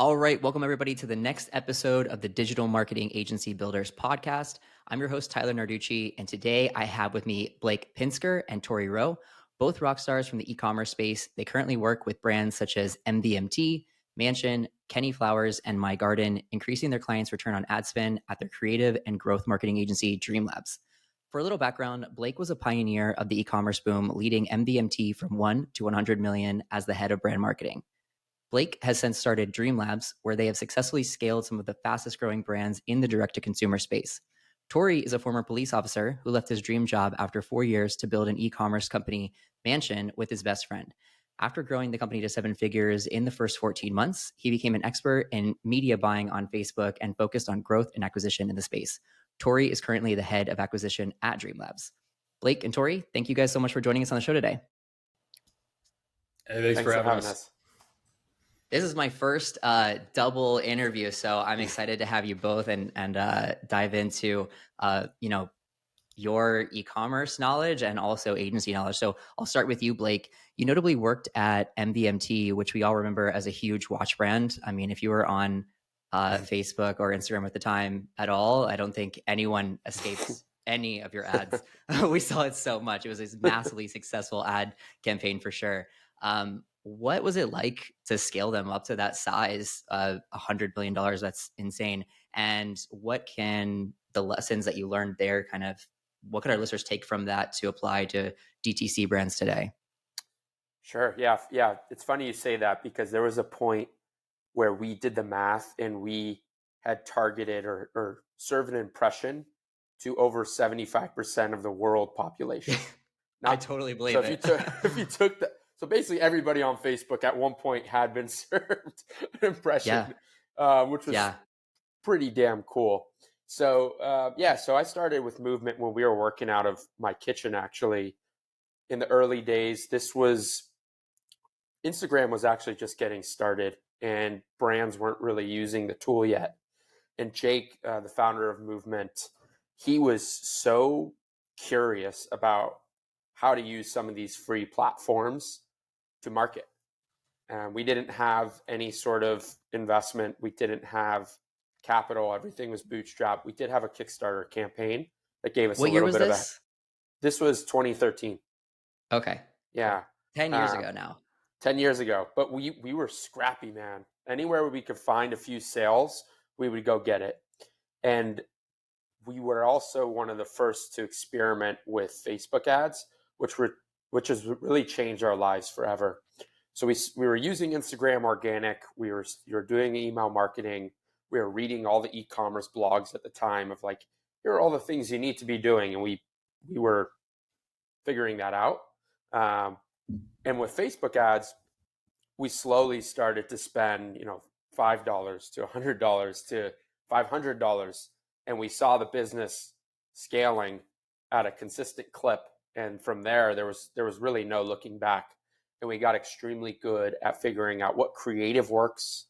All right, welcome everybody to the next episode of the Digital Marketing Agency Builders podcast. I'm your host, Tyler Narducci, and today I have with me Blake Pinsker and Torii Rowe, both rock stars from the e-commerce space. They currently work with brands such as MVMT, Mansion, Kenny Flowers, and My Garden, increasing their clients' return on ad spend at their creative and growth marketing agency, Dreamlabs. For a little background, Blake was a pioneer of the e-commerce boom, leading MVMT from 1 to 100 million as the head of brand marketing. Blake has since started Dreamlabs, where they have successfully scaled some of the fastest growing brands in the direct-to-consumer space. Torii is a former police officer who left his dream job after 4 years to build an e-commerce company, Mansion, with his best friend. After growing the company to 7 figures in the first 14 months, he became an expert in media buying on Facebook and focused on growth and acquisition in the space. Torii is currently the head of acquisition at Dreamlabs. Blake and Torii, thank you guys so much for joining us on the show today. Hey, thanks for having us. This is my first double interview, so I'm excited to have you both and dive into your e-commerce knowledge and also agency knowledge. So I'll start with you, Blake. You notably worked at MVMT, which we all remember as a huge watch brand. I mean, if you were on Facebook or Instagram at the time at all, I don't think anyone escapes any of your ads. We saw it so much. It was a massively successful ad campaign for sure. What was it like to scale them up to that size, $100 billion? That's insane. And what can the lessons that you learned there what could our listeners take from that to apply to DTC brands today? Sure. Yeah. It's funny you say that because there was a point where we did the math and we had targeted or served an impression to over 75% of the world population. I totally believe it. If you took that, so basically everybody on Facebook at one point had been served an impression, which was pretty damn cool. So so I started with Movement when we were working out of my kitchen, actually, in the early days. Instagram was actually just getting started and brands weren't really using the tool yet. And Jake, the founder of Movement, he was so curious about how to use some of these free platforms to market. We didn't have any sort of investment. We didn't have capital. Everything was bootstrapped. We did have a Kickstarter campaign that gave us What a year little was bit this? of This was 2013. Okay. Yeah. 10 years ago now. 10 years ago. But we were scrappy, man. Anywhere we could find a few sales, we would go get it. And we were also one of the first to experiment with Facebook ads, which has really changed our lives forever. So we were using Instagram organic. We were doing email marketing. We were reading all the e-commerce blogs at the time of like, here are all the things you need to be doing. And we were figuring that out. And with Facebook ads, we slowly started to spend, $5 to $100 to $500. And we saw the business scaling at a consistent clip. And from there was really no looking back. And we got extremely good at figuring out what creative works,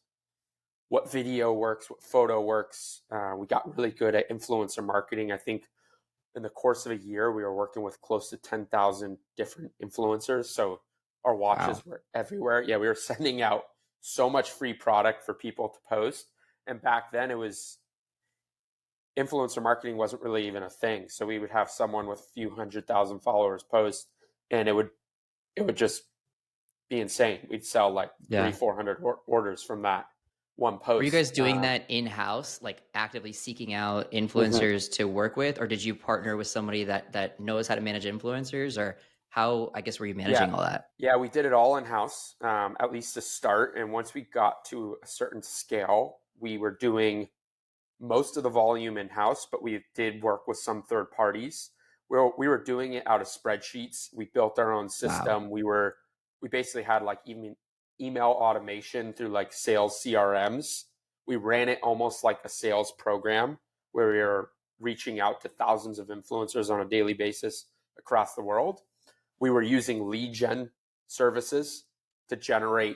what video works, what photo works. We got really good at influencer marketing. I think in the course of a year, we were working with close to 10,000 different influencers. So our watches were everywhere. Yeah, we were sending out so much free product for people to post. And back then influencer marketing wasn't really even a thing. So we would have someone with a few 100,000 followers post and it would just be insane. We'd sell like 300-400 orders from that one post. Were you guys doing that in-house, like actively seeking out influencers to work with, or did you partner with somebody that knows how to manage influencers, or how, I guess, were you managing all that? Yeah, we did it all in-house, at least to start. And once we got to a certain scale, we were doing most of the volume in-house, but we did work with some third parties. We were doing it out of spreadsheets. We built our own system. Wow. We basically had like even email automation through like sales CRMs. We ran it almost like a sales program where we were reaching out to thousands of influencers on a daily basis across the world. We were using lead gen services to generate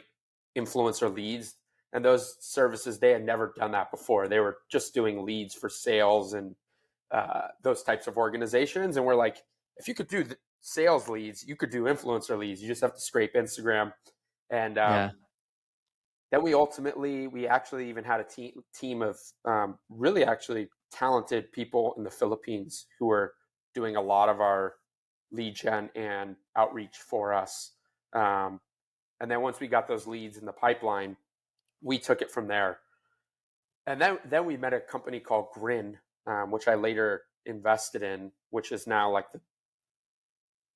influencer leads. And those services, they had never done that before. They were just doing leads for sales and those types of organizations. And we're like, if you could do the sales leads, you could do influencer leads. You just have to scrape Instagram. And we actually even had a team of really actually talented people in the Philippines who were doing a lot of our lead gen and outreach for us. And then once we got those leads in the pipeline, we took it from there. And then we met a company called Grin, which I later invested in, which is now like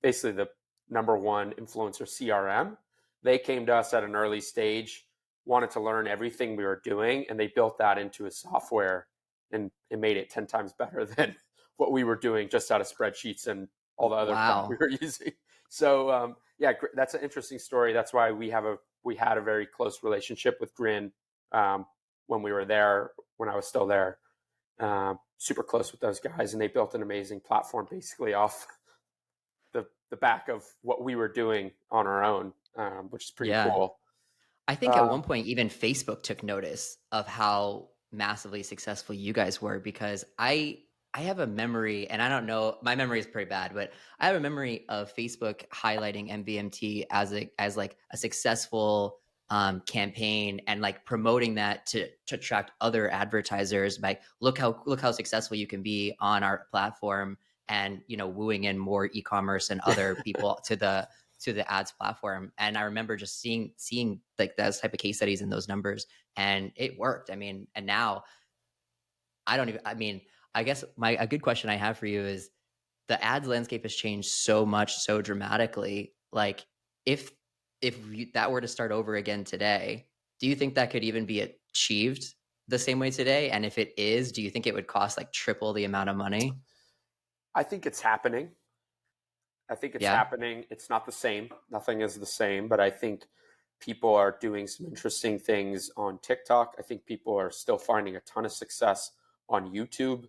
basically the number one influencer CRM. They came to us at an early stage, wanted to learn everything we were doing, and they built that into a software, and it made it 10 times better than what we were doing just out of spreadsheets and all the other crap we Wow. were using. So yeah, that's an interesting story. That's why we had a very close relationship with Grin when we were there, when I was still there. Super close with those guys, and they built an amazing platform basically off the back of what we were doing on our own, which is pretty Yeah. cool. I think at one point even Facebook took notice of how massively successful you guys were, because I have a memory, and I don't know, my memory is pretty bad, but I have a memory of Facebook highlighting MVMT as like a successful campaign, and like promoting that to attract other advertisers by look how successful you can be on our platform, and wooing in more e-commerce and other people to the ads platform. And I remember just seeing like those type of case studies and those numbers, and it worked. I mean, and now I mean, I guess a good question I have for you is, the ads landscape has changed so much, so dramatically. Like, if that were to start over again today, do you think that could even be achieved the same way today? And if it is, do you think it would cost like triple the amount of money? I think it's happening. I think it's Yeah. happening. It's not the same. Nothing is the same, but I think people are doing some interesting things on TikTok. I think people are still finding a ton of success on YouTube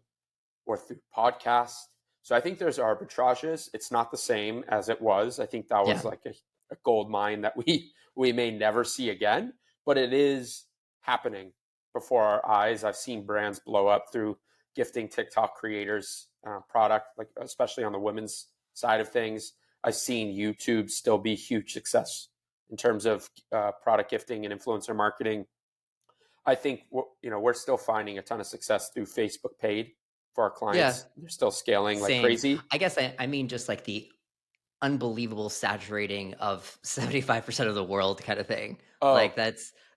or through podcasts. So I think there's arbitrages. It's not the same as it was. I think that was Yeah. like a gold mine that we may never see again, but it is happening before our eyes. I've seen brands blow up through gifting TikTok creators product, like especially on the women's side of things. I've seen YouTube still be huge success in terms of product gifting and influencer marketing. I think we're still finding a ton of success through Facebook paid for our Yeah. clients. They're still scaling like Same. crazy. I guess I mean just like the unbelievable saturating of 75% of the world kind of thing. Like, Oh,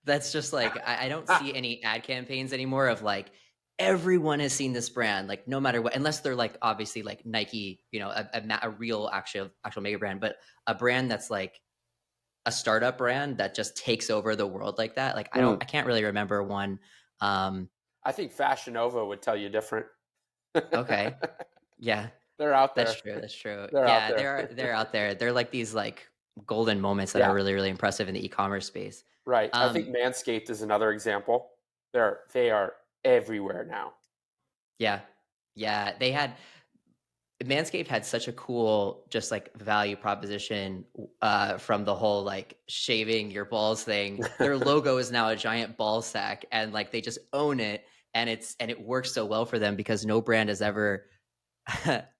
that's just like, I don't see any ad campaigns anymore of like everyone has seen this brand, like no matter what, unless they're like obviously like Nike, a real actual mega brand, but a brand that's like a startup brand that just takes over the world like that. Like, I can't really remember one. Um, I think Fashion Nova would tell you different. okay. Yeah. They're out That's there. true, that's true. They're out Yeah, there. they're out there. They're like these, like, golden moments that are Yeah, really, really impressive in the e-commerce space. right. I think Um, Manscaped is another example. They are everywhere now. yeah. Yeah, Manscaped had such a cool, just, like, value proposition, from the whole, like, shaving your balls thing. Their logo is now a giant ball sack, and, like, they just own it, and it works so well for them because no brand has ever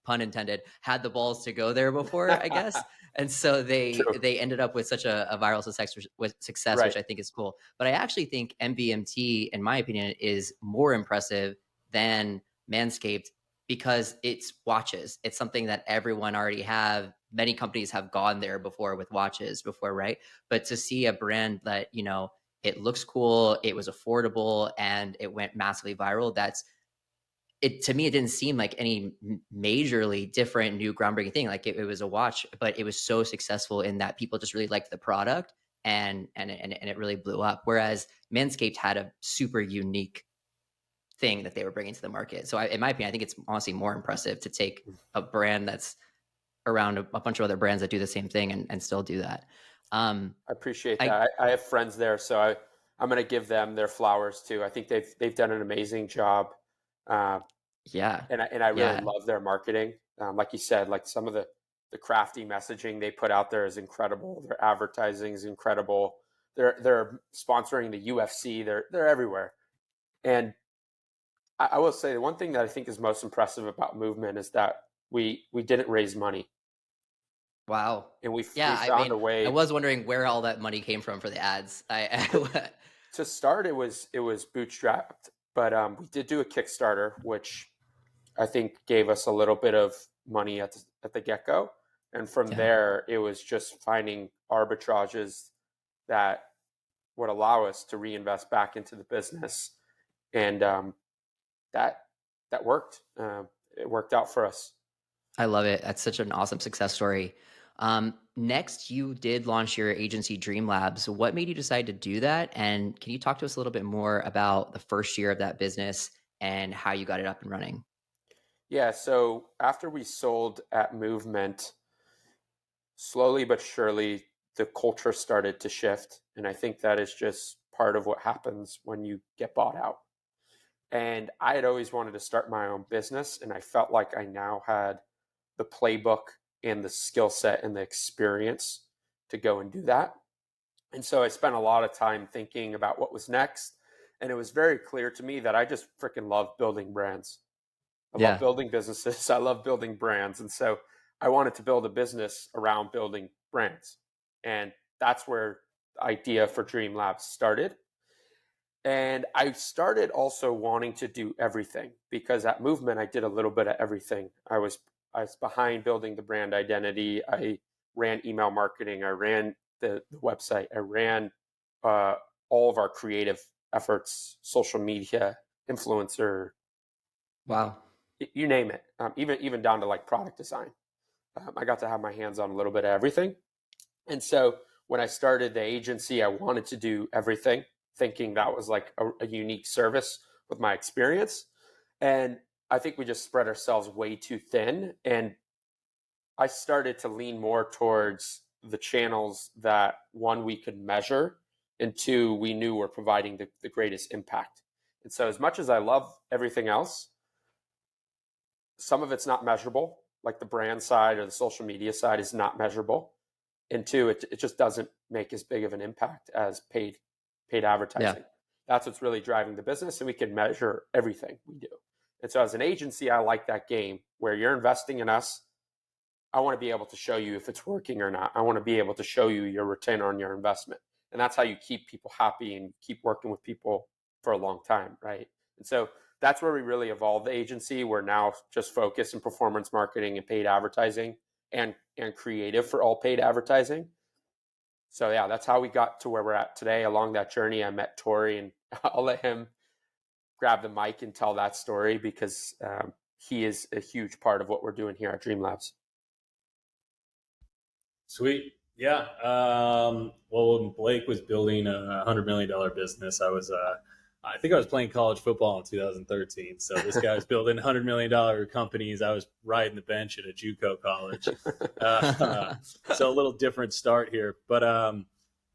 pun intended, had the balls to go there before, I guess. And so True. they ended up with such a viral success, which Right. I think is cool. But I actually think MVMT, in my opinion, is more impressive than Manscaped, because it's watches. It's something that everyone already have. Many companies have gone there before with watches before, right? But to see a brand that, it looks cool, it was affordable, and it went massively viral, to me, it didn't seem like any majorly different, new, groundbreaking thing. Like, it was a watch, but it was so successful in that people just really liked the product, and it really blew up. Whereas Manscaped had a super unique thing that they were bringing to the market. So, in my opinion, I think it's honestly more impressive to take a brand that's around a bunch of other brands that do the same thing, and still do that. Um, I appreciate I that. I have friends there, so I'm going to give them their flowers too. I think they've done an amazing job, uh, yeah, and I really yeah, love their marketing. Like you said, like some of the crafty messaging they put out there is incredible. Their advertising is incredible. They're sponsoring the UFC. They're everywhere. And I will say the one thing that I think is most impressive about Movement is that we didn't raise money, wow. and we Yeah, I found mean, a I way. was wondering where all that money came from for the ads. To start, it was bootstrapped, but we did do a Kickstarter, which I think gave us a little bit of money at the get go, and from Yeah, there it was just finding arbitrages that would allow us to reinvest back into the business, and that that worked. It worked out for us. I love it. That's such an awesome success story. Next, you did launch your agency Dream Labs. What made you decide to do that? And can you talk to us a little bit more about the first year of that business and how you got it up and running? Yeah. So after we sold at Movement, slowly but surely the culture started to shift, and I think that is just part of what happens when you get bought out. And I had always wanted to start my own business, and I felt like I now had the playbook and the skill set and the experience to go and do that. And so I spent a lot of time thinking about what was next. And it was very clear to me that I just freaking love building brands. I love Yeah. building businesses. I love building brands. And so I wanted to build a business around building brands. And that's where the idea for Dream Labs started. And I started also wanting to do everything because at Movement I did a little bit of everything. I was behind building the brand identity. I ran email marketing. I ran the website. I ran uh, all of our creative efforts, social media, influencer, Wow. you name it. Even down to like product design. I got to have my hands on a little bit of everything. And so when I started the agency, I wanted to do everything, thinking that was like a unique service with my experience. And I think we just spread ourselves way too thin. And I started to lean more towards the channels that one, we could measure, and two, we knew were providing the greatest impact. And so as much as I love everything else, some of it's not measurable, like the brand side or the social media side is not measurable. And two, it just doesn't make as big of an impact as paid Yeah. advertising. That's what's really driving the business, and we can measure everything we do. And so as an agency, I like that game where you're investing in us. I want to be able to show you if it's working or not. I want to be able to show you your return on your investment. And that's how you keep people happy and keep working with people for a long time, right? And so that's where we really evolved the agency. We're now just focused in performance marketing and paid advertising and creative for all paid advertising. So yeah, that's how we got to where we're at today. Along that journey, I met Torii, and I'll let him grab the mic and tell that story because he is a huge part of what we're doing here at Dream Labs. Sweet. Yeah. Well, when Blake was building a $100 million business, I think I was playing college football in 2013. So this guy was building $100 million companies. I was riding the bench at a JUCO college. So a little different start here, but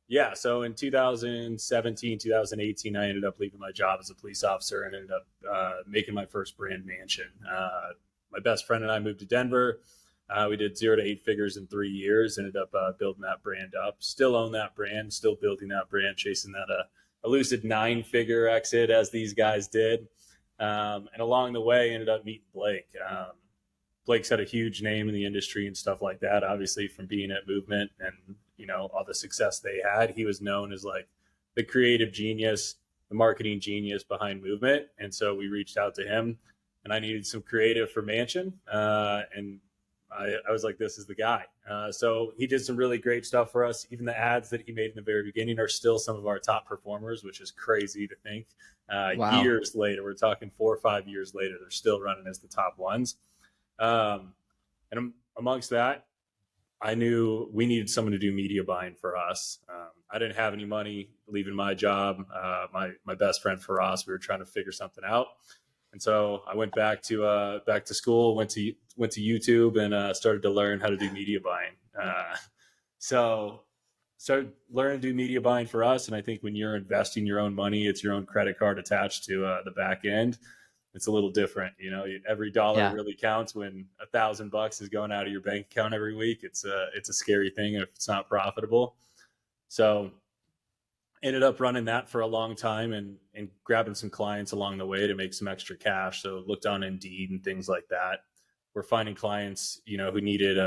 yeah. So in 2017, 2018, I ended up leaving my job as a police officer and ended up making my first brand mansion. My best friend and I moved to Denver. We did 0 to 8 figures in 3 years, ended up building that brand up, still own that brand, still building that brand, chasing that elusive 9-figure exit as these guys did. And along the way, ended up meeting Blake. Blake's had a huge name in the industry and stuff like that, obviously from being at Movement and, all the success they had. He was known as like the creative genius, the marketing genius behind Movement. And so we reached out to him and I needed some creative for Mansion. And I was like, this is the guy. So he did some really great stuff for us. Even the ads that he made in the very beginning are still some of our top performers, which is crazy to think. Wow. Years later, we're talking 4 or 5 years later, they're still running as the top ones. And amongst that, I knew we needed someone to do media buying for us. I didn't have any money leaving my job. My best friend Faraz, we were trying to figure something out. And so I went back to school, went to YouTube and started to learn how to do media buying. So started learning to do media buying for us. And I think when you're investing your own money, it's your own credit card attached to the back end. It's a little different, every dollar Yeah. really counts when $1,000 is going out of your bank account every week. It's a scary thing if it's not profitable. So ended up running that for a long time and grabbing some clients along the way to make some extra cash. So looked on Indeed and things like that. We're finding clients, who needed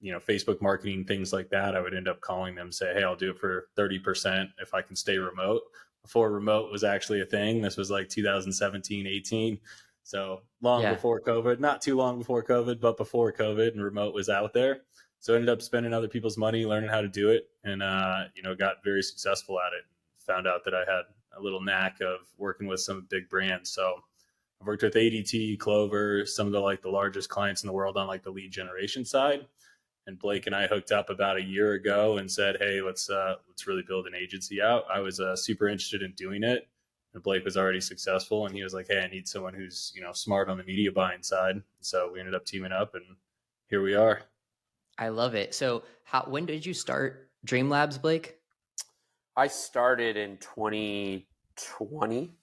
Facebook marketing, things like that, I would end up calling them, say, hey, I'll do it for 30% if I can stay remote. Before remote was actually a thing. This was like 2017, 18. So long before COVID, not too long before COVID, but before COVID, and remote was out there. So I ended up spending other people's money, learning how to do it, and, got very successful at it. Found out that I had a little knack of working with some big brands. So I've worked with ADT, Clover, some of the largest clients in the world on like the lead generation side. And Blake and I hooked up about a year ago and said, hey, let's really build an agency out. I was super interested in doing it. And Blake was already successful. And he was like, hey, I need someone who's, smart on the media buying side. So we ended up teaming up, and here we are. I love it. So when did you start Dream Labs, Blake? I started in 2020,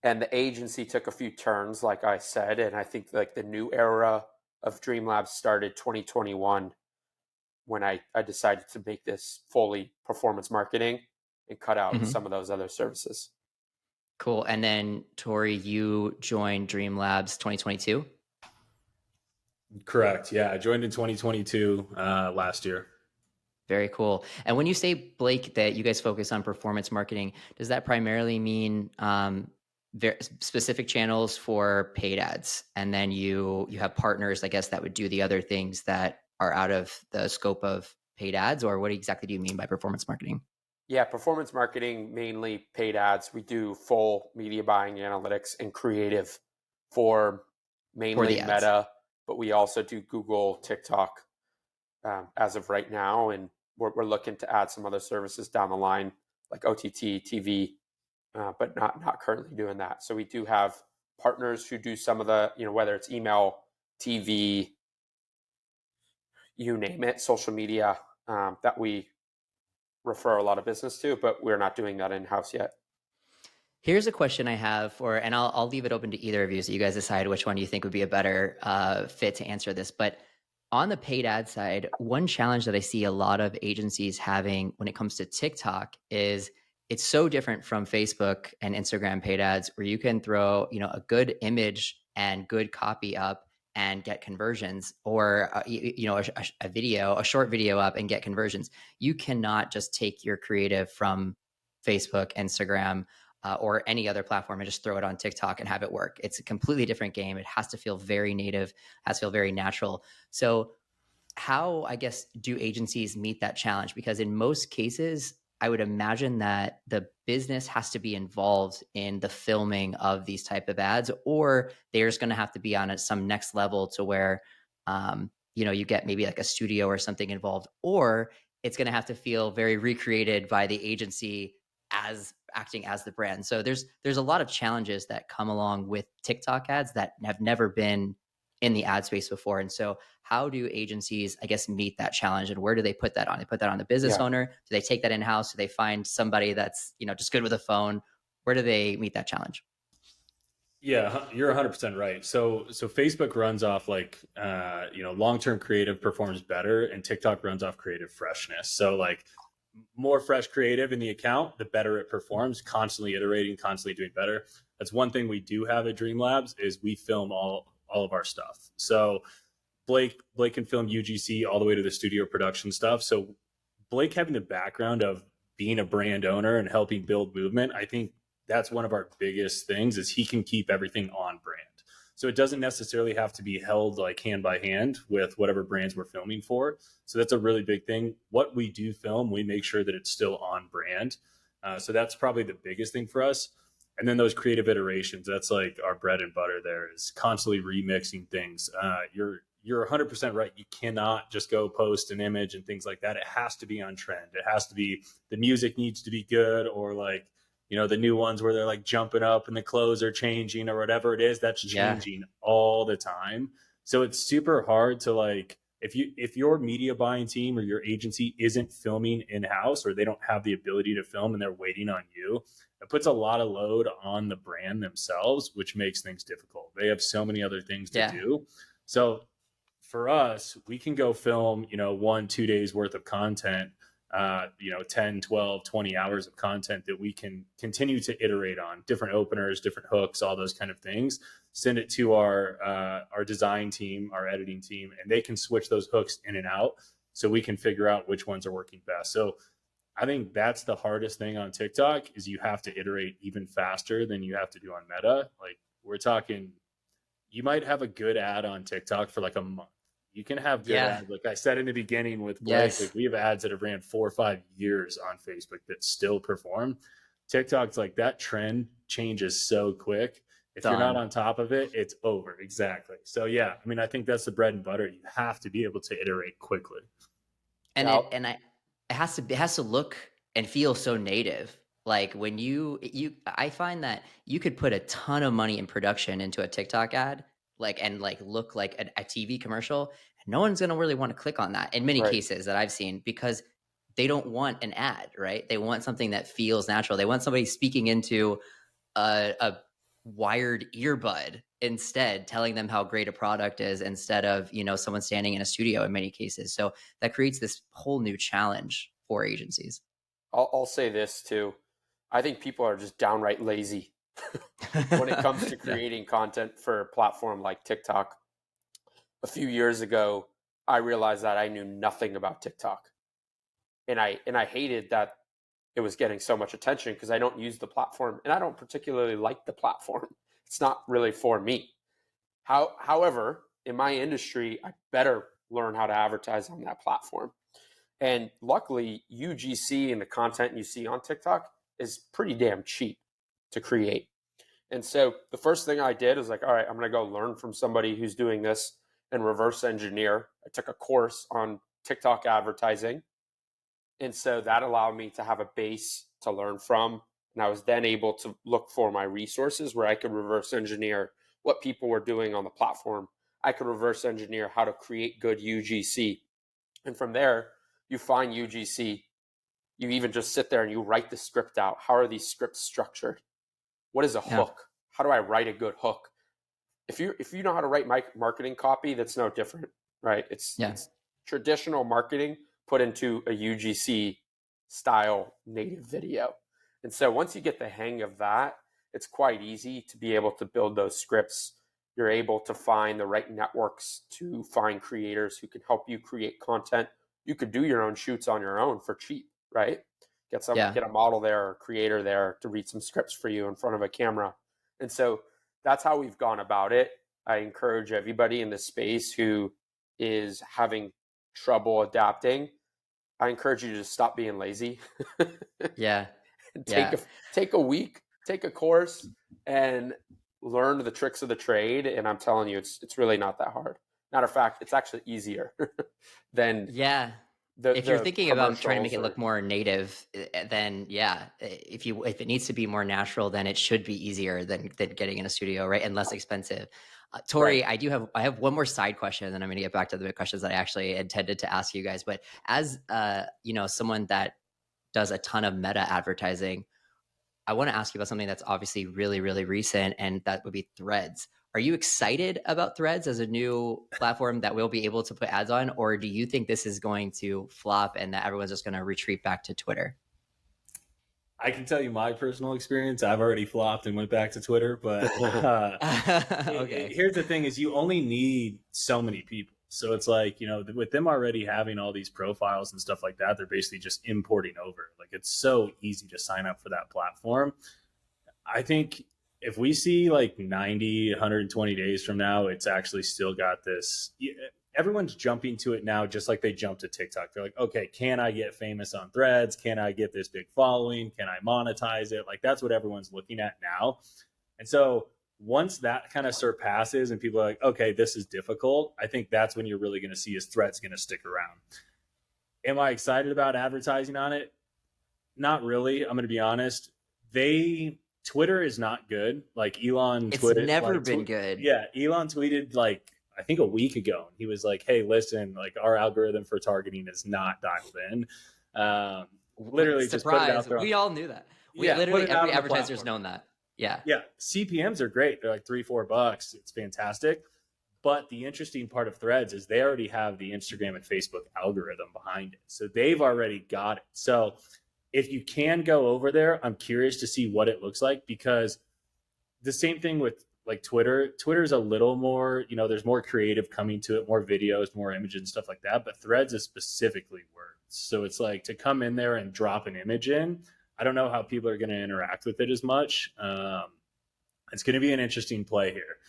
and the agency took a few turns, like I said. And I think like the new era of Dream Labs started 2021. When I decided to make this fully performance marketing and cut out some of those other services. Cool. And then Torii, you joined Dream Labs 2022? Correct. Yeah. I joined in 2022 last year. Very cool. And when you say, Blake, that you guys focus on performance marketing, does that primarily mean very specific channels for paid ads? And then you have partners, I guess, that would do the other things that are out of the scope of paid ads? Or what exactly do you mean by performance marketing? Yeah, performance marketing, mainly paid ads. We do full media buying, analytics, and creative for mainly Meta, but we also do Google, TikTok as of right now. And we're looking to add some other services down the line, like OTT, TV, but not currently doing that. So we do have partners who do some of the, whether it's email, TV, you name it, social media, that we refer a lot of business to, but we're not doing that in-house yet. Here's a question I have and I'll leave it open to either of you, so you guys decide which one you think would be a better fit to answer this. But on the paid ad side, one challenge that I see a lot of agencies having when it comes to TikTok is it's so different from Facebook and Instagram paid ads, where you can throw, a good image and good copy up and get conversions, or a short video up and get conversions. You cannot just take your creative from Facebook, Instagram, or any other platform and just throw it on TikTok and have it work. It's a completely different game. It has to feel very native, has to feel very natural. So how, I guess, do agencies meet that challenge? Because in most cases, I would imagine that the business has to be involved in the filming of these type of ads, or they're just going to have to be on some next level to where, you get maybe like a studio or something involved, or it's going to have to feel very recreated by the agency as acting as the brand. So there's a lot of challenges that come along with TikTok ads that have never been in the ad space before. And so how do agencies, I guess, meet that challenge, and where do they put that on? They put that on the business owner? Do they take that in-house? Do they find somebody that's, just good with a phone? Where do they meet that challenge? Yeah, you're 100% right. So Facebook runs off long-term creative performs better, and TikTok runs off creative freshness. So like more fresh creative in the account, the better it performs, constantly iterating, constantly doing better. That's one thing we do have at Dream Labs is we film all of our stuff. So Blake can film UGC all the way to the studio production stuff. So Blake having the background of being a brand owner and helping build movement, I think that's one of our biggest things is he can keep everything on brand. So it doesn't necessarily have to be held like hand by hand with whatever brands we're filming for. So that's a really big thing. What we do film, we make sure that it's still on brand. So that's probably the biggest thing for us. And then those creative iterations, that's like our bread and butter there, is constantly remixing things. You're 100% right. You cannot just go post an image and things like that. It has to be on trend. It has to be, the music needs to be good, or like, the new ones where they're like jumping up and the clothes are changing or whatever it is, that's changing all the time. So it's super hard to like, if your media buying team or your agency isn't filming in-house, or they don't have the ability to film and they're waiting on you, it puts a lot of load on the brand themselves, which makes things difficult. They have so many other things to do. So for us, we can go film, 1-2 days worth of content, 10, 12, 20 hours of content that we can continue to iterate on, different openers, different hooks, all those kind of things, send it to our design team, our editing team, and they can switch those hooks in and out. so we can figure out which ones are working best. So I think that's the hardest thing on TikTok is you have to iterate even faster than you have to do on Meta. Like we're talking, you might have a good ad on TikTok for like a month. You can have good ads. Like I said in the beginning with Blake, like we have ads that have ran 4 or 5 years on Facebook that still perform. TikTok's like that trend changes so quick. If you're not on top of it, it's over. Exactly. So yeah, I mean, I think that's the bread and butter. You have to be able to iterate quickly. And it has to look and feel so native. Like when I find that you could put a ton of money in production into a TikTok ad, and look like a TV commercial, and no one's gonna really want to click on that in many cases that I've seen, because they don't want an ad, right? They want something that feels natural. They want somebody speaking into a wired earbud instead, telling them how great a product is, instead of someone standing in a studio in many cases. So that creates this whole new challenge for agencies. I'll say this too. I think people are just downright lazy when it comes to creating content for a platform like TikTok. A few years ago, I realized that I knew nothing about TikTok. And I hated that it was getting so much attention, because I don't use the platform and I don't particularly like the platform. It's not really for me. However, in my industry, I better learn how to advertise on that platform. And luckily, UGC and the content you see on TikTok is pretty damn cheap to create. And so the first thing I did was like, all right, I'm going to go learn from somebody who's doing this and reverse engineer. I took a course on TikTok advertising. And so that allowed me to have a base to learn from. And I was then able to look for my resources where I could reverse engineer what people were doing on the platform. I could reverse engineer how to create good UGC. And from there, you find UGC. You even just sit there and you write the script out. How are these scripts structured? What is a hook? How do I write a good hook? If you know how to write marketing copy, that's no different, right? It's traditional marketing put into a UGC style native video. And so once you get the hang of that, it's quite easy to be able to build those scripts. You're able to find the right networks to find creators who can help you create content. You could do your own shoots on your own for cheap, right? Get a model there or creator there to read some scripts for you in front of a camera. And so that's how we've gone about it. I encourage everybody in this space who is having trouble adapting, I encourage you to just stop being lazy. Take a week, take a course, and learn the tricks of the trade. And I'm telling you, it's really not that hard. Matter of fact, it's actually easier than if you're thinking about trying to make it look more native, then if it needs to be more natural, then it should be easier than getting in a studio, right? And less expensive. Torii, I have one more side question, and then I'm going to get back to the big questions that I actually intended to ask you guys. But as someone that does a ton of meta advertising, I want to ask you about something that's obviously really, really recent, and that would be Threads. Are you excited about Threads as a new platform that we'll be able to put ads on, or do you think this is going to flop and that everyone's just going to retreat back to Twitter? I can tell you my personal experience. I've already flopped and went back to Twitter, but here's the thing: is you only need so many people. So it's like, with them already having all these profiles and stuff like that, they're basically just importing over. Like, it's so easy to sign up for that platform. I think if we see like 90, 120 days from now, it's actually still got this. Everyone's jumping to it now, just like they jumped to TikTok. They're like, okay, can I get famous on Threads? Can I get this big following? Can I monetize it? Like, that's what everyone's looking at now. And so once that kind of surpasses and people are like, okay, this is difficult, I think that's when you're really going to see is Threads going to stick around. Am I excited about advertising on it? Not really. I'm going to be honest. Twitter is not good. Like Elon tweeted. It's never been good. Yeah. Elon tweeted I think a week ago, he was like, hey, listen, like our algorithm for targeting is not dialed in. Literally just put it out there. We all knew that. Literally every advertiser's known that. Yeah. CPMs are great. They're like $3-4. It's fantastic. But the interesting part of Threads is they already have the Instagram and Facebook algorithm behind it. So they've already got it. So if you can go over there, I'm curious to see what it looks like, because the same thing with like Twitter's a little more, there's more creative coming to it, more videos, more images and stuff like that. But Threads is specifically words. So it's like to come in there and drop an image in. I don't know how people are going to interact with it as much. It's going to be an interesting play here.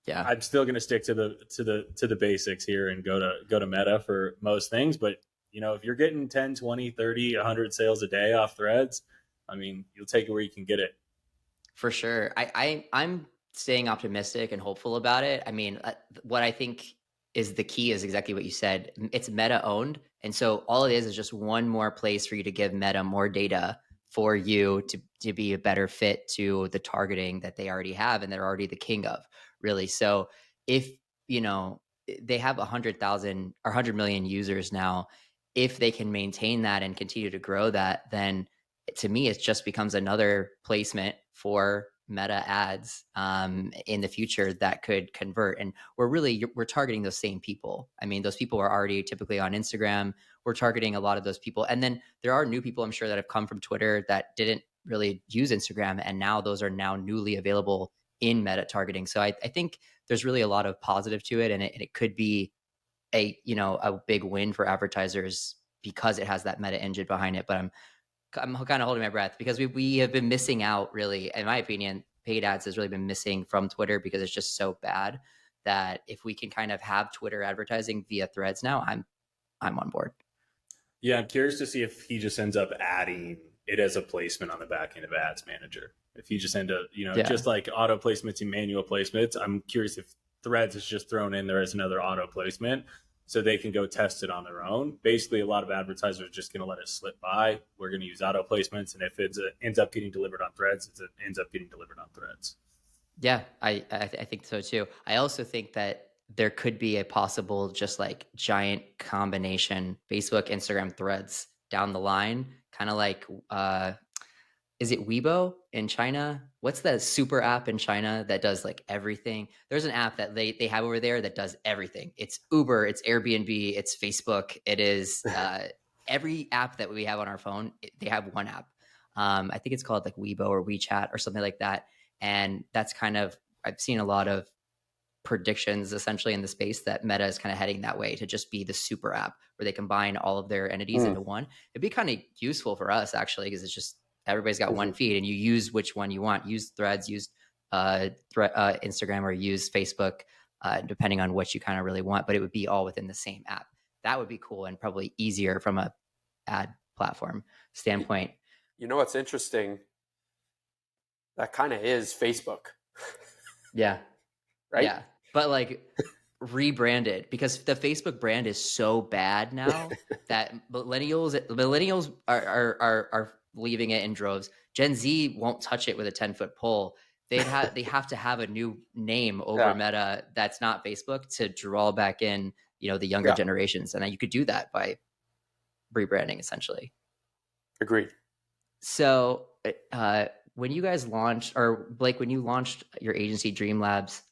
Yeah. I'm still going to stick to the basics here and go to Meta for most things. But if you're getting 10, 20, 30, 100 sales a day off Threads, I mean, you'll take it where you can get it. For sure. I'm staying optimistic and hopeful about it. I mean, what I think is the key is exactly what you said. It's Meta owned. And so all it is just one more place for you to give Meta more data for you to be a better fit to the targeting that they already have and they're already the king of, really. So if, they have 100,000 or 100 million users now, if they can maintain that and continue to grow that, then to me, it just becomes another placement for Meta ads in the future that could convert. And we're targeting those same people. I mean, those people are already typically on Instagram. We're targeting a lot of those people. And then there are new people, I'm sure, that have come from Twitter that didn't really use Instagram. And now those are now newly available in Meta targeting. So I think there's really a lot of positive to it. And it could be a big win for advertisers because it has that Meta engine behind it. But I'm kind of holding my breath because we have been missing out, really. In my opinion, paid ads has really been missing from Twitter because it's just so bad that if we can kind of have Twitter advertising via Threads now, I'm on board. Yeah, I'm curious to see if he just ends up adding it as a placement on the back end of Ads Manager. If he just end up, just like auto placements and manual placements, I'm curious if Threads is just thrown in there as another auto placement so they can go test it on their own. Basically, a lot of advertisers are just going to let it slip by. We're going to use auto placements, and if it ends up getting delivered on Threads, it ends up getting delivered on Threads. Yeah, I think so too. I also think that there could be a possible just like giant combination Facebook, Instagram, Threads down the line, kind of like is it Weibo in China? What's the super app in China that does like everything? There's an app that they have over there that does everything. It's Uber, it's Airbnb, it's Facebook. It is every app that we have on our phone. They have one app. I think it's called like Weibo or WeChat or something like that. And that's kind of, I've seen a lot of predictions essentially in the space that Meta is kind of heading that way to just be the super app where they combine all of their entities into one. It'd be kind of useful for us actually, because it's just, everybody's got one feed and you use which one you want. Use Threads, use Instagram, or use Facebook, depending on what you kind of really want, but it would be all within the same app. That would be cool and probably easier from a ad platform standpoint. You know what's interesting? That kind of is Facebook. Yeah. Right? Yeah. But like rebranded, because the Facebook brand is so bad now that millennials are leaving it in droves. Gen Z won't touch it with a 10-foot pole. They have to have a new name over Meta that's not Facebook to draw back in, the younger generations. And you could do that by rebranding essentially. Agreed. So when you guys launched, or Blake, when you launched your agency Dream Labs,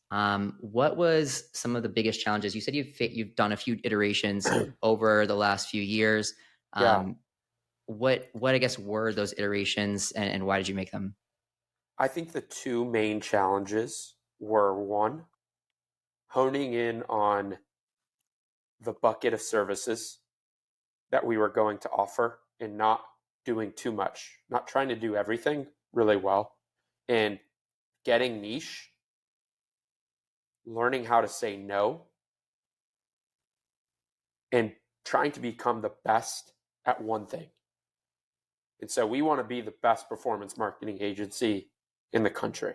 what was some of the biggest challenges? You said you've done a few iterations over the last few years. What I guess were those iterations, and why did you make them? I think the two main challenges were, one, honing in on the bucket of services that we were going to offer and not doing too much, not trying to do everything really well, and getting niche, learning how to say no, and trying to become the best at one thing. And so we want to be the best performance marketing agency in the country.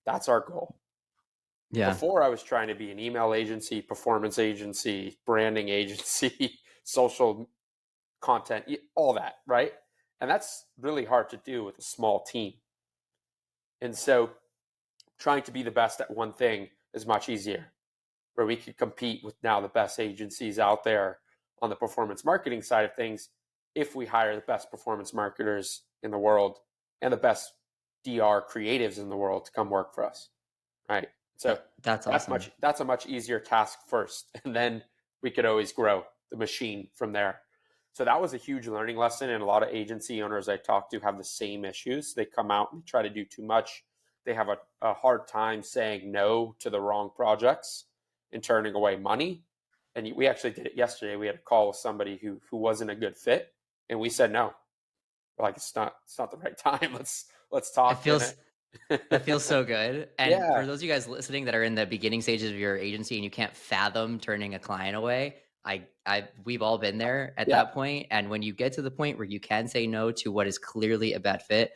That's our goal. Yeah. Before, I was trying to be an email agency, performance agency, branding agency, social content, all that, right? And that's really hard to do with a small team. And so trying to be the best at one thing is much easier, where we could compete with now the best agencies out there on the performance marketing side of things if we hire the best performance marketers in the world and the best DR creatives in the world to come work for us, right? So that's awesome. That's a much easier task first, and then we could always grow the machine from there. So that was a huge learning lesson, and a lot of agency owners I talk to have the same issues. They come out and try to do too much. they have a hard time saying no to the wrong projects and turning away money. And we actually did it yesterday. We had a call with somebody who wasn't a good fit, and we said no. We're like, it's not the right time. Let's It talk. feels That feels so good. And Yeah, for those of you guys listening that are in the beginning stages of your agency and you can't fathom turning a client away, we've all been there at yeah, that point. And when you get to the point where you can say no to what is clearly a bad fit,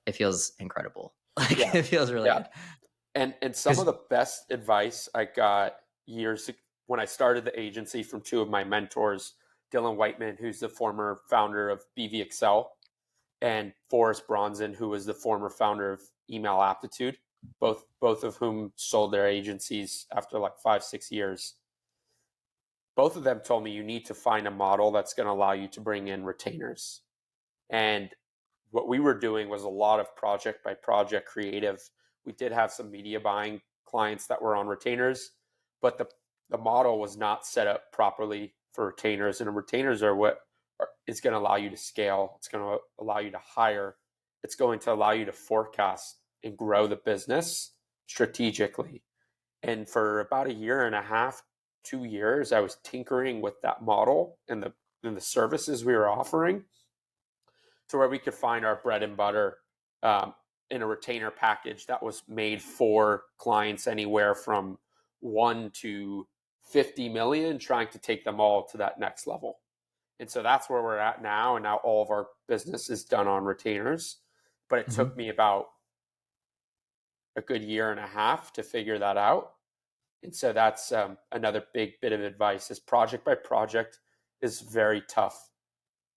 it feels incredible. Like yeah, it feels really yeah. good. And some of Because the best advice I got when I started the agency from two of my mentors, Dylan Whiteman, who's the former founder of BV Excel, and Forrest Bronson, who was the former founder of Email Aptitude, both of whom sold their agencies after like 5-6 years. Both of them told me you need to find a model that's going to allow you to bring in retainers. And what we were doing was a lot of project by project creative. We did have some media buying clients that were on retainers, but the model was not set up properly for retainers. And retainers are what is going to allow you to scale. It's going to allow you to hire. It's going to allow you to forecast and grow the business strategically. And for about a year and a half, 2 years, I was tinkering with that model and the services we were offering to where we could find our bread and butter in a retainer package that was made for clients anywhere from 1 to 50 million, trying to take them all to that next level. And so that's where we're at now. And now all of our business is done on retainers. But it took me about a good year and a half to figure that out. And so that's another big bit of advice is project by project is very tough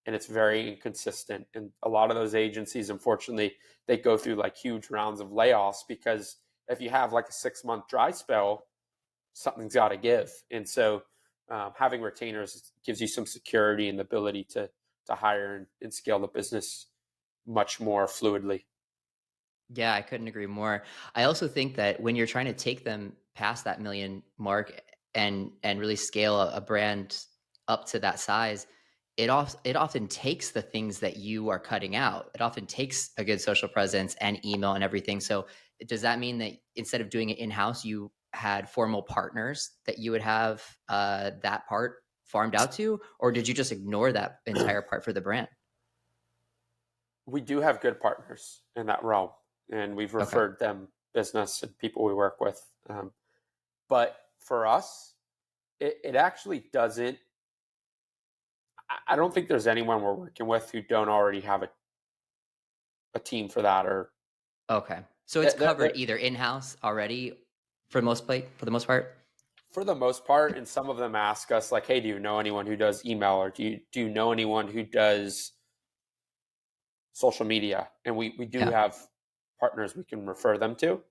and it's very inconsistent. And a lot of those agencies, unfortunately, they go through like huge rounds of layoffs because if you have like a 6-month dry spell, something's got to give. And so having retainers gives you some security and the ability to hire and scale the business much more fluidly. yeah, I couldn't agree more. I also think that when you're trying to take them past that million mark and really scale a brand up to that size, it often takes the things that you are cutting out. It often takes a good social presence and email and everything. So does that mean that instead of doing it in-house, you had formal partners that you would have that part farmed out to, or did you just ignore that entire part for the brand? We do have good partners in that realm, and we've Okay. referred them business and people we work with. But for us, it actually doesn't. I don't think there's anyone we're working with who don't already have a team for that, or Okay. So it's covered either in-house already for the most part. for the most part. And some of them ask us like, "Hey, do you know anyone who does email, or do you know anyone who does social media?" And we do Yeah. have partners we can refer them to.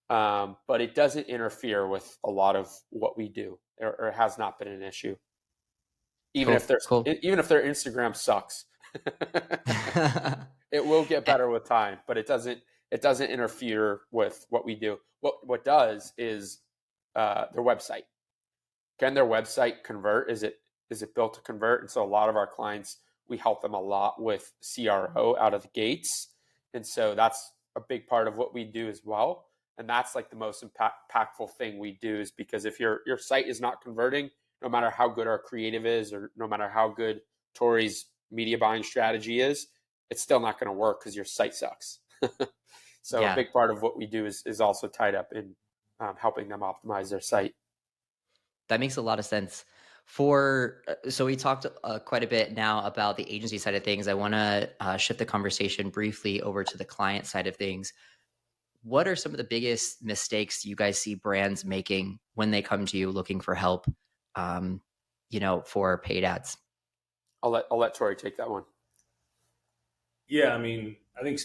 But it doesn't interfere with a lot of what we do, or it has not been an issue. Even if Cool. there's Cool. even if their Instagram sucks, it will get Eh, better with time. But it doesn't interfere with what we do. What does is their website. Can their website convert? Is it built to convert? And so a lot of our clients, we help them a lot with CRO out of the gates, and so that's a big part of what we do as well. And that's like the most impactful thing we do, is because if your site is not converting, no matter how good our creative is, or no matter how good Tori's media buying strategy is, it's still not going to work because your site sucks. So a yeah, big part of what we do is also tied up in helping them optimize their site. that makes a lot of sense. So we talked quite a bit now about the agency side of things. I want to shift the conversation briefly over to the client side of things. What are some of the biggest mistakes you guys see brands making when they come to you looking for help, um, for paid ads? I'll let Tori take that one. Yeah, I mean, I think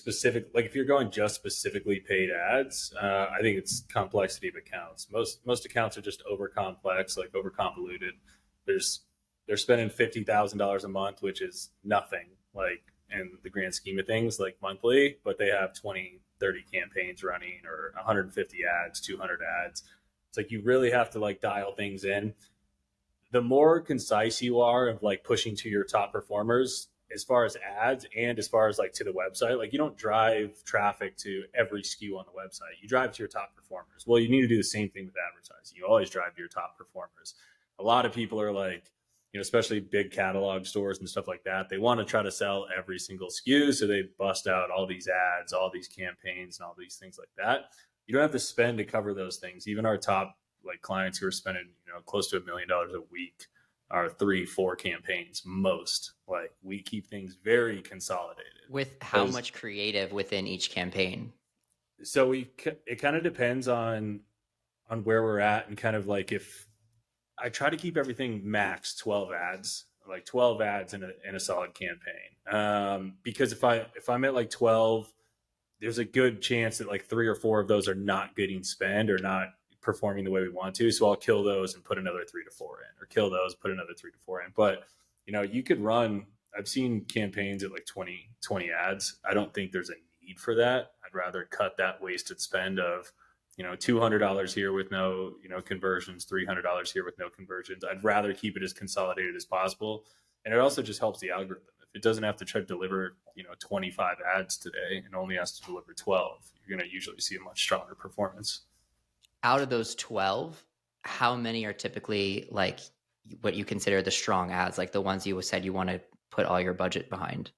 like if you're going just specifically paid ads, I think it's complexity of accounts. Most accounts are just over complex, like over convoluted. There's they're spending $50,000 a month, which is nothing, like in the grand scheme of things, like monthly, but they have 20, 30 campaigns running, or 150 ads, 200 ads. It's like you really have to like dial things in. The more concise you are of like pushing to your top performers, as far as ads and as far as like to the website, like you don't drive traffic to every SKU on the website. You drive to your top performers. Well, you need to do the same thing with advertising. You always drive to your top performers. A lot of people are like, especially big catalog stores and stuff like that, they want to try to sell every single SKU. So they bust out all these ads, all these campaigns, and all these things like that. You don't have to spend to cover those things. Even our top like clients who are spending, close to $1 million a week are 3-4 campaigns most. Like we keep things very consolidated. With how much creative within each campaign? So it kind of depends on where we're at, and kind of like if I try to keep everything max 12 ads, like 12 ads in a solid campaign. Because if I'm at like 12, there's a good chance that like 3 or 4 of those are not getting spend or not performing the way we want to. So I'll kill those and put another 3 to 4 in, or kill those, put another 3 to 4 in. But you could run, I've seen campaigns at like 20 ads. I don't think there's a need for that. I'd rather cut that wasted spend of, $200 here with no, conversions, $300 here with no conversions. I'd rather keep it as consolidated as possible. And it also just helps the algorithm. If it doesn't have to try to deliver, 25 ads today and only has to deliver 12, you're going to usually see a much stronger performance. Out of those 12, how many are typically like what you consider the strong ads, like the ones you said you want to put all your budget behind?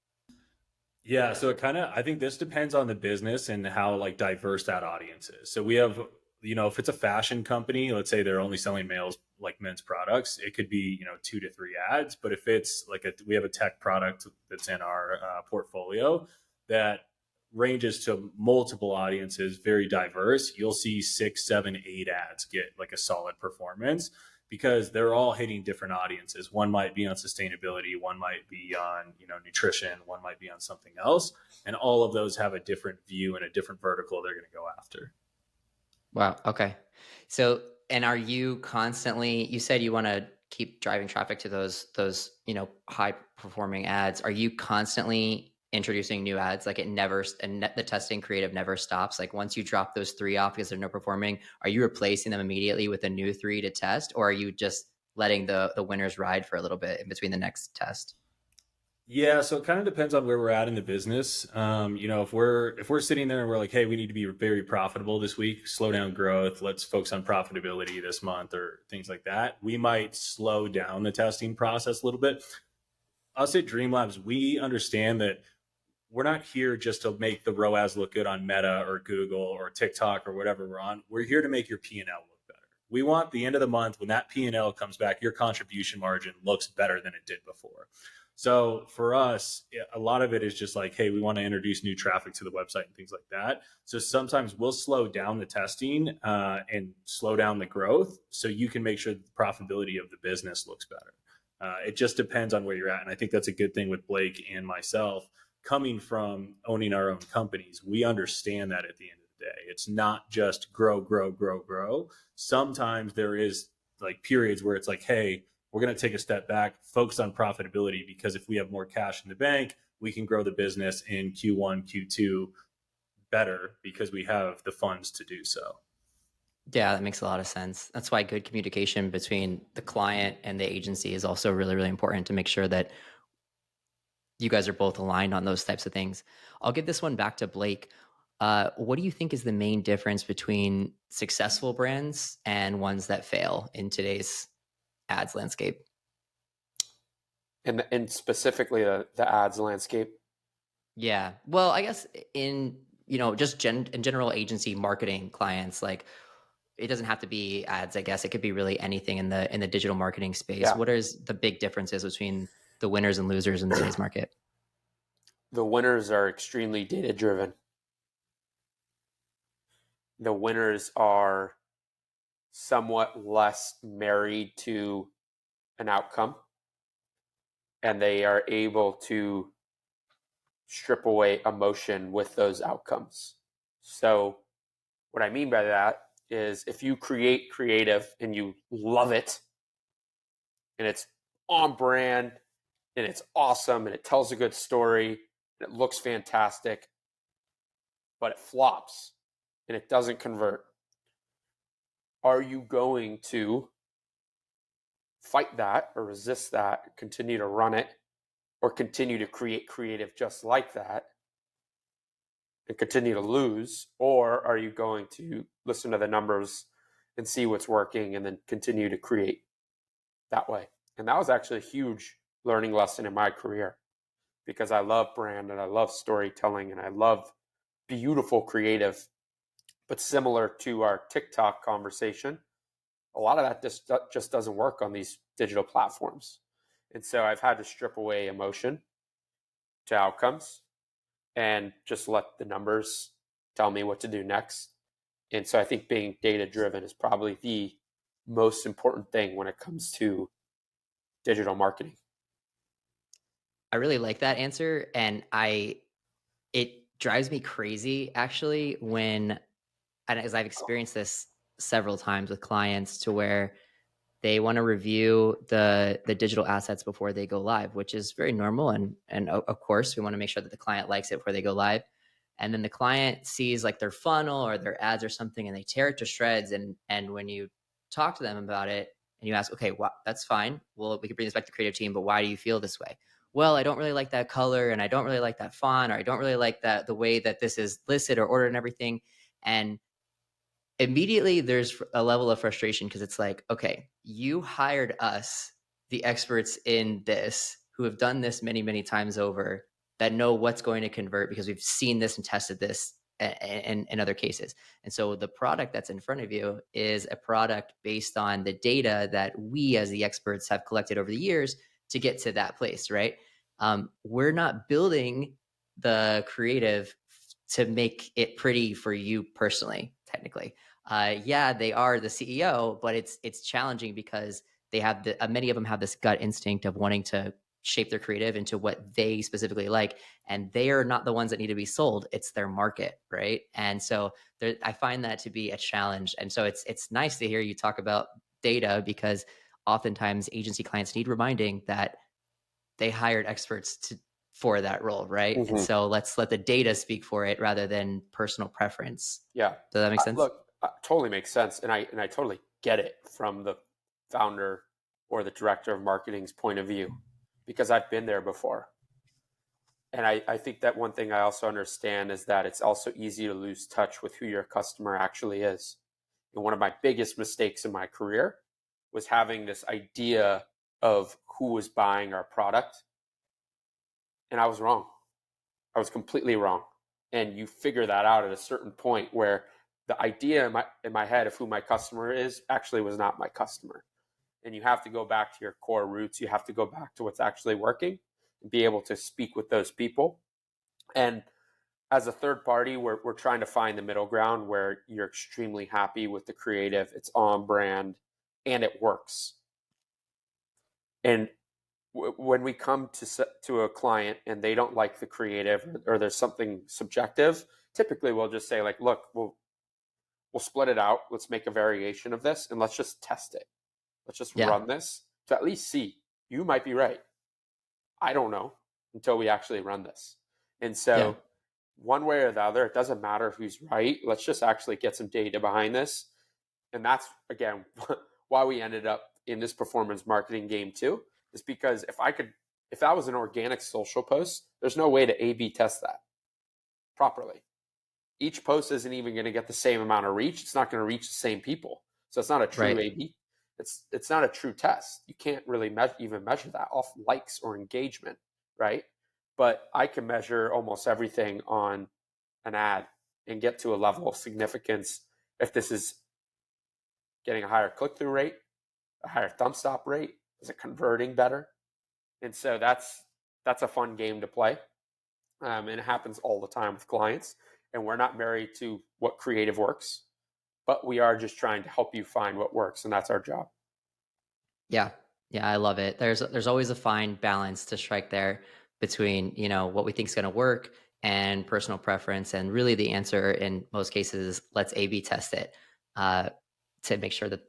Yeah, so I think this depends on the business and how like diverse that audience is. So we have, if it's a fashion company, let's say they're only selling men's products, it could be, 2 to 3 ads. But if it's like we have a tech product that's in our portfolio that ranges to multiple audiences, very diverse, you'll see 6, 7, 8 ads get like a solid performance, because they're all hitting different audiences. One might be on sustainability, one might be on, nutrition, one might be on something else. And all of those have a different view and a different vertical they're going to go after. Wow. Okay. So, and are you constantly, you said you want to keep driving traffic to those, high performing ads. Are you constantly introducing new ads? Like the testing creative never stops. Like once you drop those 3 off because they're no performing, are you replacing them immediately with a new 3 to test? Or are you just letting the winners ride for a little bit in between the next test? Yeah, so it kind of depends on where we're at in the business. If we're sitting there and we're like, hey, we need to be very profitable this week, slow down growth, let's focus on profitability this month, or things like that, we might slow down the testing process a little bit. Us at Dream Labs, we understand that we're not here just to make the ROAS look good on Meta or Google or TikTok or whatever we're on. We're here to make your P&L look better. We want the end of the month, when that P&L comes back, your contribution margin looks better than it did before. So for us, a lot of it is just like, hey, we want to introduce new traffic to the website and things like that. So sometimes we'll slow down the testing and slow down the growth so you can make sure the profitability of the business looks better. It just depends on where you're at. And I think that's a good thing with Blake and myself. Coming from owning our own companies, we understand that at the end of the day, it's not just grow. Sometimes there is like periods where it's like, hey, we're going to take a step back, focus on profitability, because if we have more cash in the bank, we can grow the business in Q1, Q2 better because we have the funds to do so. Yeah, that makes a lot of sense. That's why good communication between the client and the agency is also really, really important to make sure that you guys are both aligned on those types of things. I'll give this one back to Blake. What do you think is the main difference between successful brands and ones that fail in today's ads landscape? And specifically the ads landscape? Yeah. Well, I guess in, just in general agency marketing clients, like it doesn't have to be ads, I guess. It could be really anything in the digital marketing space. Yeah. What is the big differences between the winners and losers in today's market? The winners are extremely data driven. The winners are somewhat less married to an outcome, and they are able to strip away emotion with those outcomes. So what I mean by that is if you create creative and you love it and it's on brand and it's awesome and it tells a good story and it looks fantastic, but it flops and it doesn't convert, are you going to fight that or resist that, continue to run it or continue to create creative just like that and continue to lose? Or are you going to listen to the numbers and see what's working and then continue to create that way? And that was actually a huge learning lesson in my career, because I love brand and I love storytelling and I love beautiful creative. But similar to our TikTok conversation, a lot of that just doesn't work on these digital platforms. And so I've had to strip away emotion to outcomes and just let the numbers tell me what to do next. And so I think being data driven is probably the most important thing when it comes to digital marketing. I really like that answer. And it drives me crazy actually when, and as I've experienced this several times with clients, to where they want to review the digital assets before they go live, which is very normal. And of course, we want to make sure that the client likes it before they go live. And then the client sees like their funnel or their ads or something, and they tear it to shreds. And when you talk to them about it and you ask, okay, well, that's fine. Well, we can bring this back to the creative team, but why do you feel this way? Well, I don't really like that color, and I don't really like that font, or I don't really like the way that this is listed or ordered and everything. And immediately there's a level of frustration, because it's like, okay, you hired us, the experts in this, who have done this many, many times over, that know what's going to convert because we've seen this and tested this in other cases. And so the product that's in front of you is a product based on the data that we as the experts have collected over the years to get to that place, right? We're not building the creative to make it pretty for you personally, technically. Yeah, they are the CEO, but it's challenging because they have many of them have this gut instinct of wanting to shape their creative into what they specifically like, and they are not the ones that need to be sold. It's their market, right? And so I find that to be a challenge. And so it's nice to hear you talk about data, because oftentimes agency clients need reminding that they hired experts for that role, right? And so let's let the data speak for it rather than personal preference. Yeah. Does that make sense? Look, totally makes sense. And I totally get it from the founder or the director of marketing's point of view, because I've been there before. And I think that one thing I also understand is that it's also easy to lose touch with who your customer actually is. And one of my biggest mistakes in my career was having this idea of who was buying our product. And I was wrong. I was completely wrong. And you figure that out at a certain point where the idea in my head of who my customer is actually was not my customer. And you have to go back to your core roots. You have to go back to what's actually working and be able to speak with those people. And as a third party, we're trying to find the middle ground where you're extremely happy with the creative, it's on brand, and it works. And when we come to a client and they don't like the creative, or there's something subjective, typically we'll just say, like, look, we'll split it out. Let's make a variation of this and let's just test it. Let's just run this to at least see. You might be right. I don't know until we actually run this. And so one way or the other, it doesn't matter who's right. Let's just actually get some data behind this. And that's, again, why we ended up in this performance marketing game too, is because if that was an organic social post, there's no way to A/B test that properly. Each post isn't even going to get the same amount of reach. It's not going to reach the same people. So it's not a true A/B. It's not a true test. You can't really even measure that off likes or engagement, right? But I can measure almost everything on an ad and get to a level of significance if this is getting a higher click-through rate, a higher thumb stop rate, is it converting better? And so that's a fun game to play. And it happens all the time with clients. And we're not married to what creative works, but we are just trying to help you find what works. And that's our job. Yeah. Yeah. I love it. There's always a fine balance to strike there between, what we think is going to work and personal preference. And really the answer in most cases is let's A/B test it to make sure that,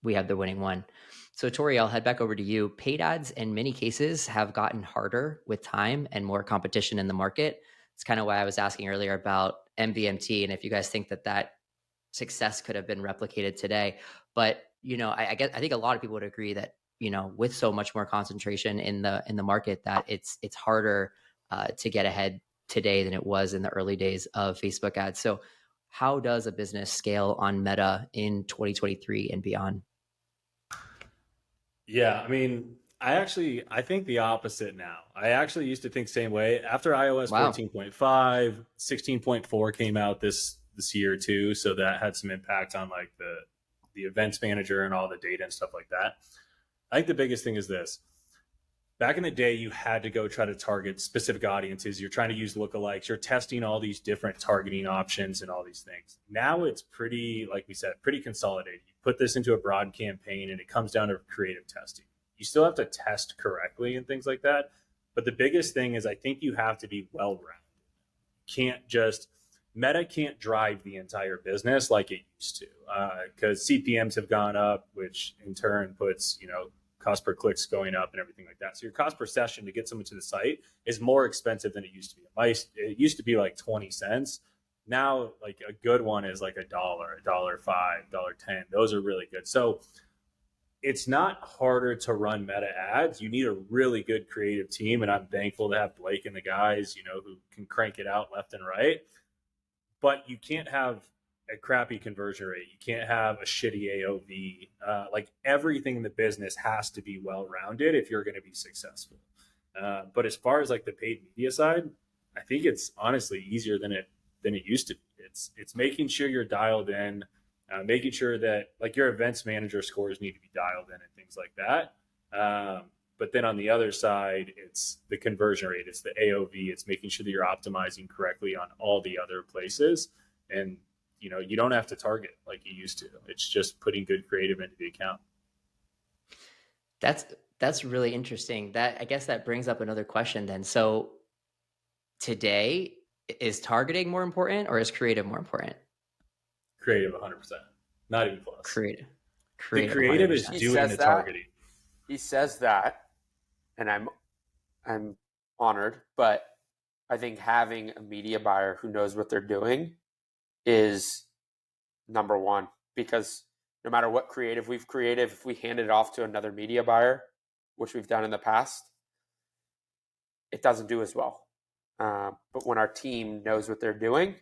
we have the winning one. So Torii, I'll head back over to you. Paid ads in many cases have gotten harder with time and more competition in the market. It's kind of why I was asking earlier about MVMT, and if you guys think that success could have been replicated today. But I think a lot of people would agree that with so much more concentration in the market, that it's harder to get ahead today than it was in the early days of Facebook ads. So how does a business scale on Meta in 2023 and beyond? Yeah, I mean, I think the opposite now. I actually used to think the same way. After iOS Wow. 14.5, 16.4 came out this year too, so that had some impact on like the events manager and all the data and stuff like that. I think the biggest thing is this. Back in the day, you had to go try to target specific audiences. You're trying to use lookalikes. You're testing all these different targeting options and all these things. Now it's pretty, like we said, pretty consolidated. You put this into a broad campaign and it comes down to creative testing. You still have to test correctly and things like that. But the biggest thing is I think you have to be well-rounded. Meta can't drive the entire business like it used to, because CPMs have gone up, which in turn puts, cost per clicks going up and everything like that. So your cost per session to get someone to the site is more expensive than it used to be. It used to be like 20 cents. Now, like a good one is like $1, $1.05, $1.10. Those are really good. So it's not harder to run Meta ads. You need a really good creative team. And I'm thankful to have Blake and the guys, who can crank it out left and right. But you can't have a crappy conversion rate. You can't have a shitty AOV. Like everything in the business has to be well-rounded if you're going to be successful. But as far as like the paid media side, I think it's honestly easier than it used to be. It's making sure you're dialed in, making sure that like your events manager scores need to be dialed in and things like that. But then on the other side, it's the conversion rate, it's the AOV, it's making sure that you're optimizing correctly on all the other places. And you don't have to target like you used to. It's just putting good creative into the account. That's really interesting. I guess that brings up another question then. So today, is targeting more important or is creative more important? Creative 100%, not even close. Creative the creative 100%. is doing the targeting. He says that, and I'm honored, but I think having a media buyer who knows what they're doing is number one, because no matter what creative we've created, if we hand it off to another media buyer, which we've done in the past, it doesn't do as well. But when our team knows what they're doing,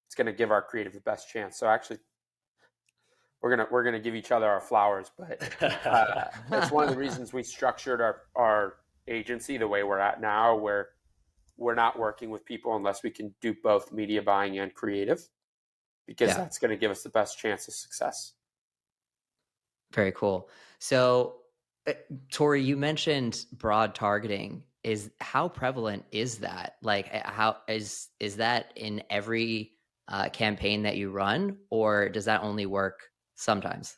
it's going to give our creative the best chance. So actually, we're gonna give each other our flowers, but that's one of the reasons we structured our agency the way we're at now, where we're not working with people unless we can do both media buying and creative, because that's going to give us the best chance of success. Very cool. So, Torii, you mentioned broad targeting. How prevalent is that? Like, how is that in every campaign that you run, or does that only work sometimes?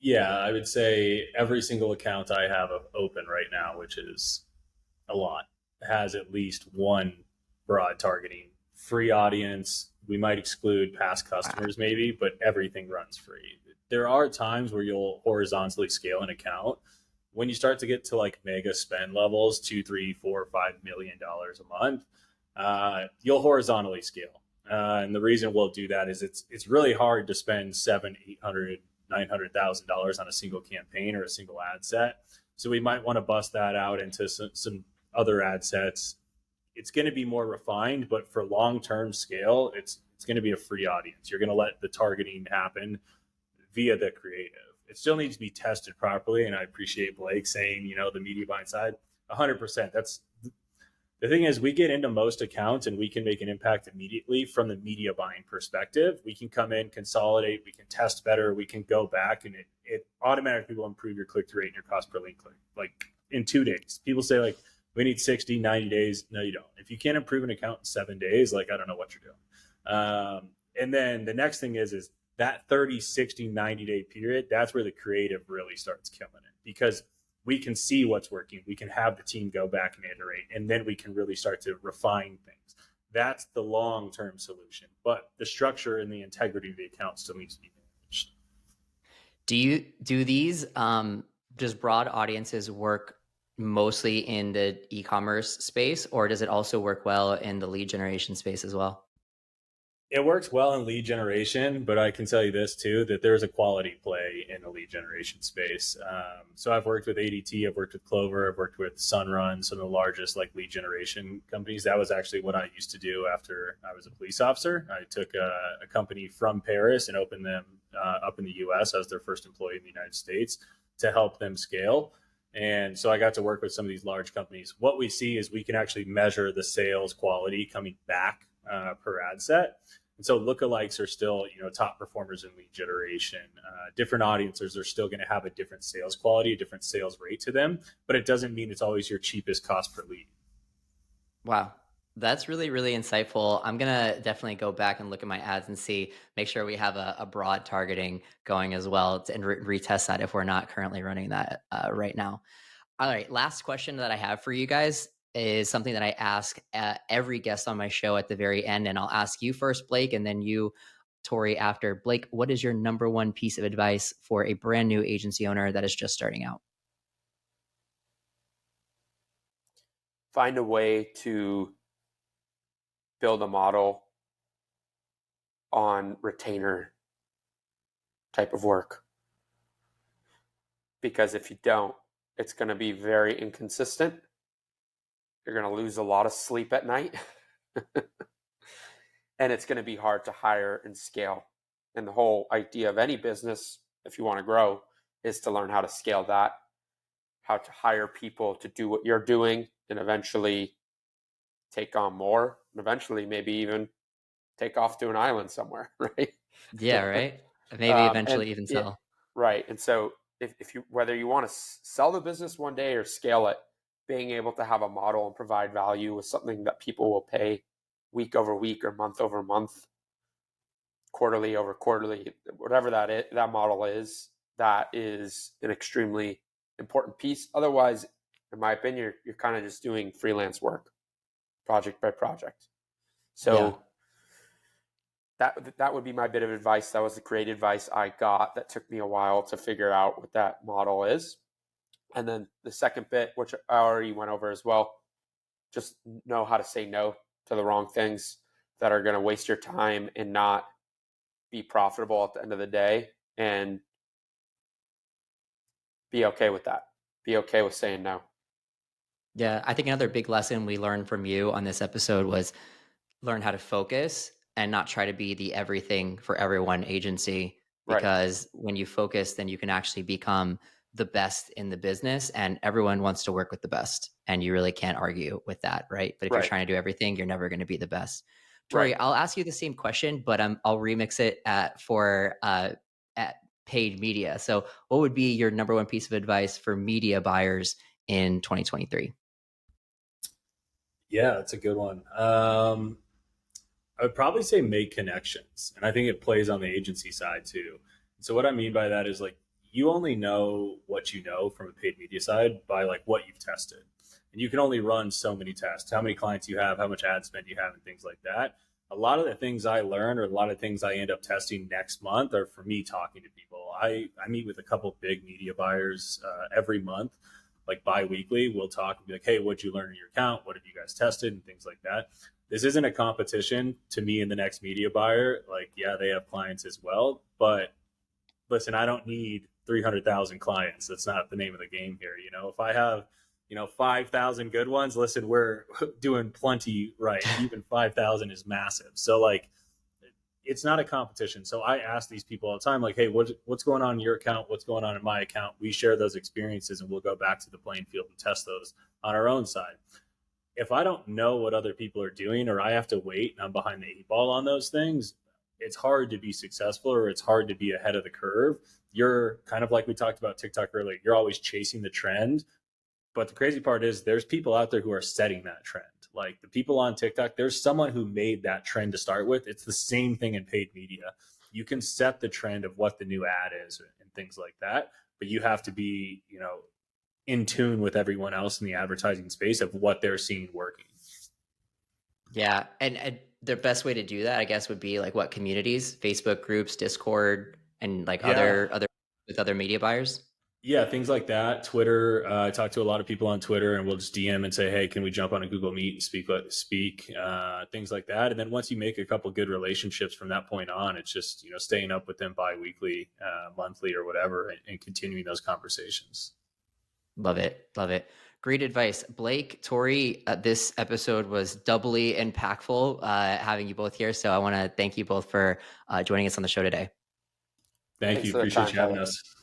Yeah, I would say every single account I have open right now, which is a lot, has at least one broad targeting. Free audience, we might exclude past customers maybe, but everything runs free. There are times where you'll horizontally scale an account. When you start to get to like mega spend levels, $2, $3, $4, $5 million a month, you'll horizontally scale. And the reason we'll do that is it's really hard to spend $700,000, $800,000, $900,000 on a single campaign or a single ad set. So we might want to bust that out into some other ad sets. It's going to be more refined, but for long-term scale, it's going to be a free audience. You're going to let the targeting happen via the creative. It still needs to be tested properly. And I appreciate Blake saying, the media buying side, 100%. That's the thing is we get into most accounts and we can make an impact immediately from the media buying perspective. We can come in, consolidate, we can test better, we can go back, and it automatically will improve your click-through rate and your cost per link click, like in 2 days. People say like, we need 60, 90 days. No, you don't. If you can't improve an account in 7 days, like, I don't know what you're doing. And then the next thing is that 30, 60, 90-day period, that's where the creative really starts killing it, because we can see what's working. We can have the team go back and iterate, and then we can really start to refine things. That's the long-term solution. But the structure and the integrity of the account still needs to be managed. Do these just broad audiences work mostly in the e-commerce space, or does it also work well in the lead generation space as well? It works well in lead generation, but I can tell you this too, that there's a quality play in the lead generation space. So I've worked with ADT, I've worked with Clover, I've worked with Sunrun, some of the largest like lead generation companies. That was actually what I used to do after I was a police officer. I took a company from Paris and opened them up in the US. I was their first employee in the United States to help them scale. And so I got to work with some of these large companies. What we see is we can actually measure the sales quality coming back per ad set. And so lookalikes are still, top performers in lead generation. Different audiences are still going to have a different sales quality, a different sales rate to them, but it doesn't mean it's always your cheapest cost per lead. Wow. That's really, really insightful. I'm going to definitely go back and look at my ads and make sure we have a broad targeting going as well and retest that if we're not currently running that right now. All right. Last question that I have for you guys is something that I ask every guest on my show at the very end. And I'll ask you first, Blake, and then you, Torii, after. Blake, what is your number one piece of advice for a brand new agency owner that is just starting out? Find a way to build a model on retainer type of work. Because if you don't, it's going to be very inconsistent. You're going to lose a lot of sleep at night. And it's going to be hard to hire and scale. And the whole idea of any business, if you want to grow, is to learn how to scale that, how to hire people to do what you're doing, and eventually take on more, and eventually maybe even take off to an island somewhere, right? Yeah, right. Maybe eventually even yeah, sell. right. And so if you, whether you want to sell the business one day or scale it, being able to have a model and provide value with something that people will pay week over week or month over month, quarterly over quarterly, whatever that model is, that is an extremely important piece. Otherwise, in my opinion, you're kind of just doing freelance work, project by project. So that would be my bit of advice. That was the great advice I got that took me a while to figure out what that model is. And then the second bit, which I already went over as well, just know how to say no to the wrong things that are going to waste your time and not be profitable at the end of the day, and be okay with that. Be okay with saying no. Yeah, I think another big lesson we learned from you on this episode was learn how to focus and not try to be the everything for everyone agency. Right. Because when you focus, then you can actually become the best in the business, and everyone wants to work with the best. And you really can't argue with that, right? But if you're Right. trying to do everything, you're never going to be the best. Right. Torii, I'll ask you the same question, but I'll remix it for at paid media. So, what would be your number one piece of advice for media buyers in 2023? Yeah, that's a good one. I would probably say make connections. And I think it plays on the agency side too. So what I mean by that is like you only know what you know from a paid media side by like what you've tested. And you can only run so many tests, how many clients you have, how much ad spend you have, and things like that. A lot of the things I learn or a lot of things I end up testing next month are for me talking to people. I meet with a couple of big media buyers every month, like bi-weekly. We'll talk and be like, hey, what'd you learn in your account? What have you guys tested? And things like that. This isn't a competition to me and the next media buyer. Like, yeah, they have clients as well, but listen, I don't need 300,000 clients. That's not the name of the game here. If I have, 5,000 good ones, listen, we're doing plenty right. Even 5,000 is massive. So like, it's not a competition. So I ask these people all the time, like, hey, what's going on in your account? What's going on in my account? We share those experiences and we'll go back to the playing field and test those on our own side. If I don't know what other people are doing or I have to wait and I'm behind the eight ball on those things, it's hard to be successful or it's hard to be ahead of the curve. You're kind of like we talked about TikTok earlier. You're always chasing the trend. But the crazy part is there's people out there who are setting that trend. Like the people on TikTok, there's someone who made that trend to start with. It's the same thing in paid media. You can set the trend of what the new ad is and things like that. But you have to be, in tune with everyone else in the advertising space of what they're seeing working. Yeah, and the best way to do that, I guess, would be like what communities, Facebook groups, Discord, and like Yeah. other with other media buyers. Yeah, things like that. Twitter. I talk to a lot of people on Twitter, and we'll just DM and say, "Hey, can we jump on a Google Meet and speak?" Things like that. And then once you make a couple good relationships from that point on, it's just staying up with them bi-weekly, monthly, or whatever, and continuing those conversations. Love it. Love it. Great advice. Blake, Torii, this episode was doubly impactful having you both here. So I want to thank you both for joining us on the show today. Thank Thanks you. for the Appreciate time, you having Tyler. us.